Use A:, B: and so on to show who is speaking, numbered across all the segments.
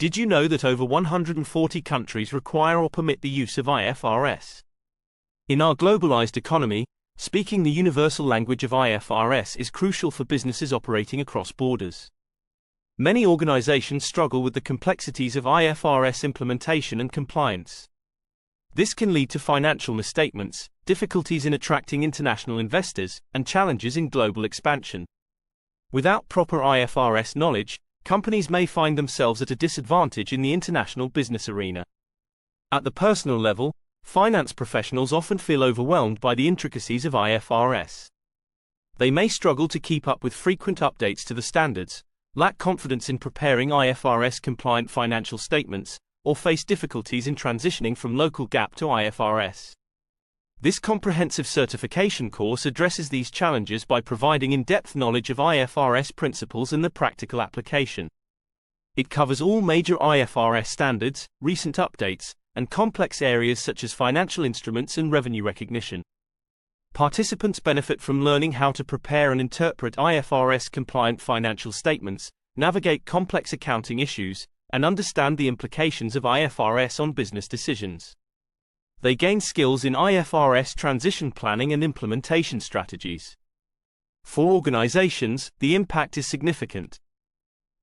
A: Did you know that over 140 countries require or permit the use of IFRS? In our globalized economy, speaking the universal language of IFRS is crucial for businesses operating across borders. Many organizations struggle with the complexities of IFRS implementation and compliance. This can lead to financial misstatements, difficulties in attracting international investors, and challenges in global expansion. Without proper IFRS knowledge, companies may find themselves at a disadvantage in the international business arena. At the personal level, finance professionals often feel overwhelmed by the intricacies of IFRS. They may struggle to keep up with frequent updates to the standards, lack confidence in preparing IFRS-compliant financial statements, or face difficulties in transitioning from local GAAP to IFRS. This comprehensive certification course addresses these challenges by providing in-depth knowledge of IFRS principles and the practical application. It covers all major IFRS standards, recent updates, and complex areas such as financial instruments and revenue recognition. Participants benefit from learning how to prepare and interpret IFRS-compliant financial statements, navigate complex accounting issues, and understand the implications of IFRS on business decisions. They gain skills in IFRS transition planning and implementation strategies. For organizations, the impact is significant.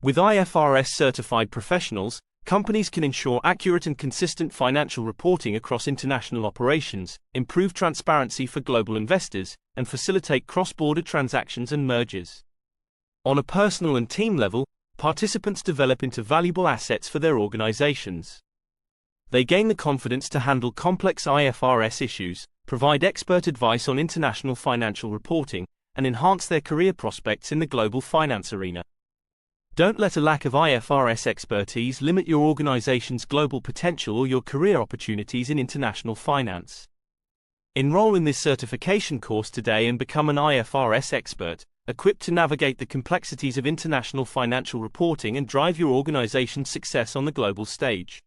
A: With IFRS certified professionals, companies can ensure accurate and consistent financial reporting across international operations, improve transparency for global investors, and facilitate cross-border transactions and mergers. On a personal and team level, participants develop into valuable assets for their organizations. They gain the confidence to handle complex IFRS issues, provide expert advice on international financial reporting, and enhance their career prospects in the global finance arena. Don't let a lack of IFRS expertise limit your organization's global potential or your career opportunities in international finance. Enroll in this certification course today and become an IFRS expert, equipped to navigate the complexities of international financial reporting and drive your organization's success on the global stage.